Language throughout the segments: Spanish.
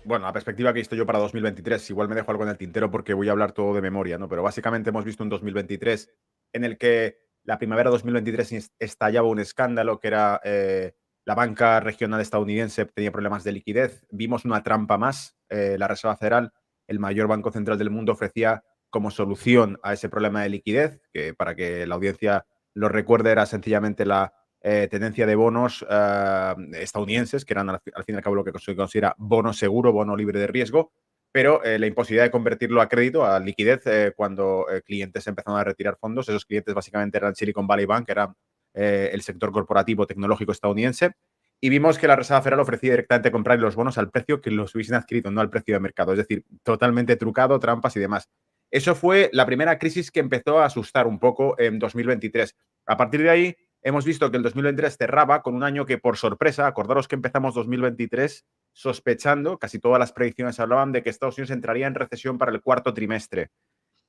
Bueno, la perspectiva que he visto yo para 2023, igual me dejo algo en el tintero porque voy a hablar todo de memoria, ¿no? Pero básicamente hemos visto un 2023 en el que la primavera de 2023 estallaba un escándalo que era la banca regional estadounidense tenía problemas de liquidez. Vimos una trampa más. La Reserva Federal, el mayor banco central del mundo, ofrecía como solución a ese problema de liquidez, que para que la audiencia lo recuerde era sencillamente la tendencia de bonos estadounidenses, que eran al fin y al cabo lo que se considera bono seguro, bono libre de riesgo, pero la imposibilidad de convertirlo a crédito, a liquidez, cuando clientes empezaron a retirar fondos. Esos clientes básicamente eran Silicon Valley Bank, que era el sector corporativo tecnológico estadounidense, y vimos que la Reserva Federal ofrecía directamente comprar los bonos al precio que los hubiesen adquirido, no al precio de mercado, es decir, totalmente trucado, trampas y demás. Eso fue la primera crisis que empezó a asustar un poco en 2023. A partir de ahí, hemos visto que el 2023 cerraba con un año que, por sorpresa, acordaros que empezamos 2023 sospechando, casi todas las predicciones hablaban de que Estados Unidos entraría en recesión para el cuarto trimestre.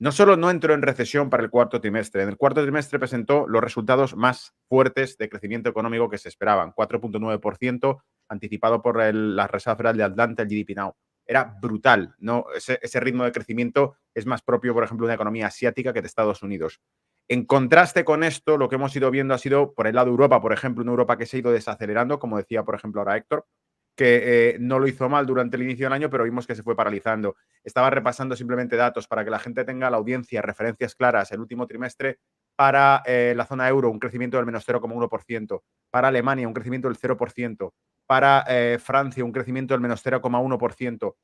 No solo no entró en recesión para el cuarto trimestre, en el cuarto trimestre presentó los resultados más fuertes de crecimiento económico que se esperaban, 4,9%, anticipado por la Reserva Federal de Atlanta, el GDP Now. Era brutal, ¿no? Ese ritmo de crecimiento es más propio, por ejemplo, de una economía asiática que de Estados Unidos. En contraste con esto, lo que hemos ido viendo ha sido por el lado de Europa, por ejemplo, una Europa que se ha ido desacelerando, como decía, por ejemplo, ahora Héctor, que no lo hizo mal durante el inicio del año, pero vimos que se fue paralizando. Estaba repasando simplemente datos para que la gente tenga la audiencia, referencias claras. El último trimestre para la zona euro, un crecimiento del menos 0,1%. Para Alemania, un crecimiento del 0%. Para Francia, un crecimiento del menos 0,1%.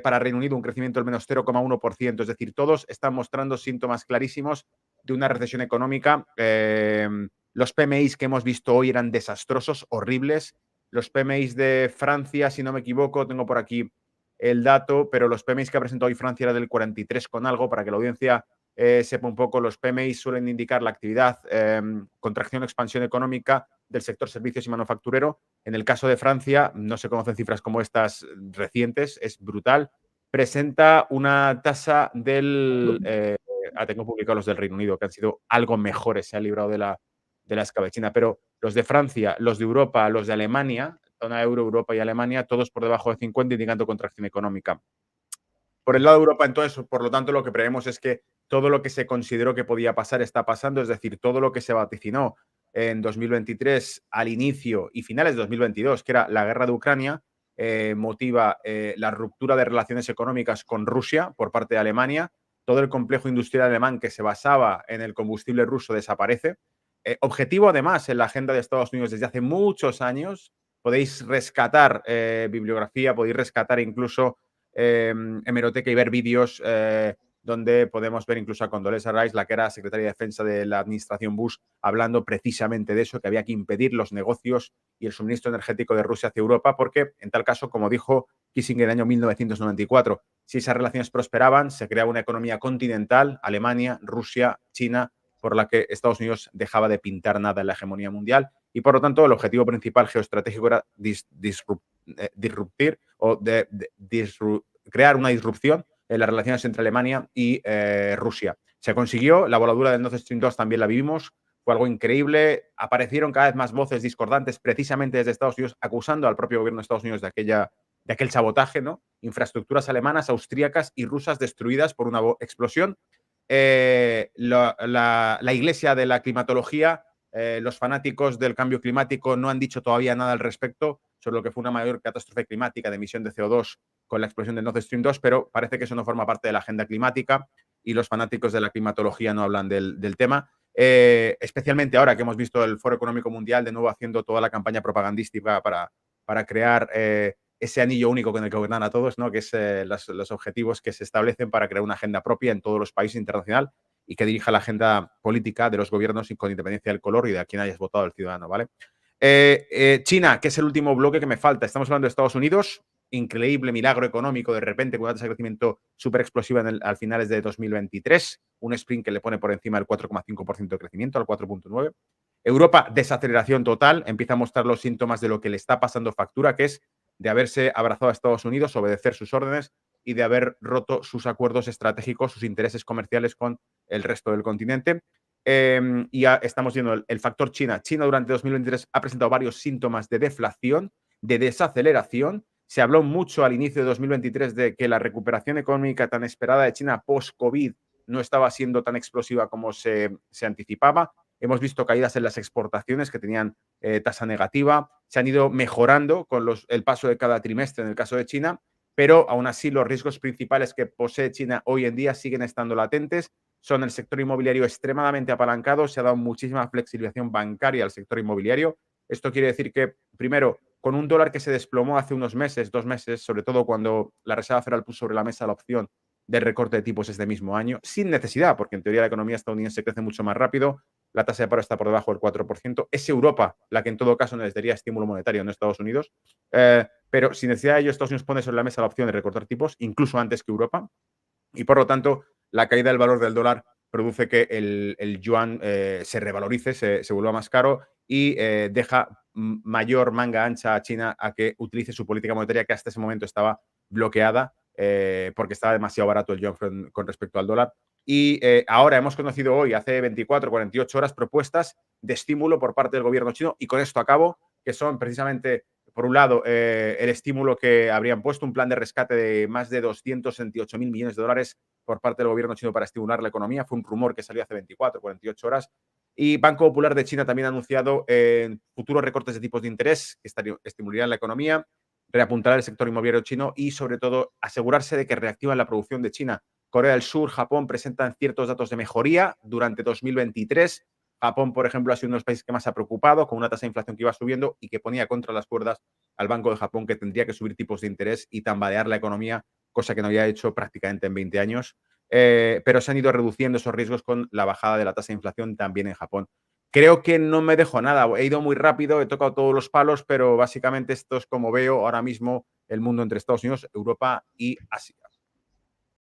Para Reino Unido, un crecimiento del menos 0,1%. Es decir, todos están mostrando síntomas clarísimos de una recesión económica. Los PMIs que hemos visto hoy eran desastrosos, horribles. Los PMIs de Francia, si no me equivoco, tengo por aquí el dato, pero los PMIs que ha presentado hoy Francia era del 43 con algo, para que la audiencia sepa un poco. Los PMIs suelen indicar la actividad, contracción o expansión económica del sector servicios y manufacturero. En el caso de Francia, no se conocen cifras como estas recientes, es brutal. Presenta una tasa del... tengo publicados los del Reino Unido, que han sido algo mejores, se han librado de la escabechina, pero los de Francia, los de Europa, los de Alemania, zona euro, Europa y Alemania, todos por debajo de 50, indicando contracción económica. Por el lado de Europa, entonces, por lo tanto, lo que prevemos es que todo lo que se consideró que podía pasar está pasando, es decir, todo lo que se vaticinó en 2023 al inicio y finales de 2022, que era la guerra de Ucrania, motiva la ruptura de relaciones económicas con Rusia por parte de Alemania. Todo el complejo industrial alemán que se basaba en el combustible ruso desaparece. Objetivo, además, en la agenda de Estados Unidos desde hace muchos años. Podéis rescatar bibliografía, podéis rescatar incluso hemeroteca y ver vídeos donde podemos ver incluso a Condoleezza Rice, la que era secretaria de Defensa de la administración Bush, hablando precisamente de eso, que había que impedir los negocios y el suministro energético de Rusia hacia Europa, porque en tal caso, como dijo Kissinger en el año 1994, si esas relaciones prosperaban, se creaba una economía continental, Alemania, Rusia, China, por la que Estados Unidos dejaba de pintar nada en la hegemonía mundial y, por lo tanto, el objetivo principal geoestratégico era disruptir o crear una disrupción en las relaciones entre Alemania y Rusia. Se consiguió, la voladura del Nord Stream 2 también la vivimos, fue algo increíble. Aparecieron cada vez más voces discordantes precisamente desde Estados Unidos, acusando al propio gobierno de Estados Unidos de aquel sabotaje, ¿no? Infraestructuras alemanas, austríacas y rusas destruidas por una explosión. La Iglesia de la Climatología, los fanáticos del cambio climático no han dicho todavía nada al respecto sobre lo que fue una mayor catástrofe climática de emisión de CO2 con la explosión del Nord Stream 2, pero parece que eso no forma parte de la agenda climática y los fanáticos de la climatología no hablan del tema. Especialmente ahora que hemos visto el Foro Económico Mundial de nuevo haciendo toda la campaña propagandística para crear ese anillo único con el que gobiernan a todos, ¿no? Que es los objetivos que se establecen para crear una agenda propia en todos los países internacional y que dirija la agenda política de los gobiernos con independencia del color y de a quién hayas votado el ciudadano, ¿vale? China, que es el último bloque que me falta. Estamos hablando de Estados Unidos, increíble milagro económico de repente con una tasa de crecimiento súper explosiva al finales de 2023, un sprint que le pone por encima del 4,5% de crecimiento, al 4,9%. Europa, desaceleración total, empieza a mostrar los síntomas de lo que le está pasando factura, que es de haberse abrazado a Estados Unidos, obedecer sus órdenes y de haber roto sus acuerdos estratégicos, sus intereses comerciales con el resto del continente. Y ya estamos viendo el factor China. China durante 2023 ha presentado varios síntomas de deflación, de desaceleración, Se habló mucho al inicio de 2023 de que la recuperación económica tan esperada de China post-COVID no estaba siendo tan explosiva como se anticipaba. Hemos visto caídas en las exportaciones que tenían tasa negativa. Se han ido mejorando con el paso de cada trimestre en el caso de China, pero aún así los riesgos principales que posee China hoy en día siguen estando latentes. Son el sector inmobiliario extremadamente apalancado, se ha dado muchísima flexibilización bancaria al sector inmobiliario. Esto quiere decir que, primero, con un dólar que se desplomó hace unos meses, 2 meses, sobre todo cuando la Reserva Federal puso sobre la mesa la opción de recorte de tipos este mismo año, sin necesidad, porque en teoría la economía estadounidense crece mucho más rápido, la tasa de paro está por debajo del 4%. Es Europa la que en todo caso necesitaría estímulo monetario, no Estados Unidos. Pero sin necesidad de ello, Estados Unidos pone sobre la mesa la opción de recortar tipos, incluso antes que Europa. Y por lo tanto, la caída del valor del dólar produce que el yuan se revalorice, se vuelva más caro y deja mayor manga ancha a China a que utilice su política monetaria que hasta ese momento estaba bloqueada porque estaba demasiado barato el yuan con respecto al dólar. Y ahora hemos conocido hoy, hace 24, 48 horas, propuestas de estímulo por parte del gobierno chino, y con esto acabo, que son precisamente, por un lado, el estímulo que habrían puesto, un plan de rescate de más de 228.000 millones de dólares por parte del gobierno chino para estimular la economía. Fue un rumor que salió hace 24, 48 horas. Y Banco Popular de China también ha anunciado futuros recortes de tipos de interés que estimularían la economía, reapuntar el sector inmobiliario chino y, sobre todo, asegurarse de que reactivan la producción de China. Corea del Sur, Japón presentan ciertos datos de mejoría durante 2023. Japón, por ejemplo, ha sido uno de los países que más ha preocupado, con una tasa de inflación que iba subiendo y que ponía contra las cuerdas al Banco de Japón, que tendría que subir tipos de interés y tambalear la economía, cosa que no había hecho prácticamente en 20 años. Pero se han ido reduciendo esos riesgos con la bajada de la tasa de inflación también en Japón. Creo que no me dejo nada, he ido muy rápido, he tocado todos los palos, pero básicamente esto es como veo ahora mismo el mundo entre Estados Unidos, Europa y Asia.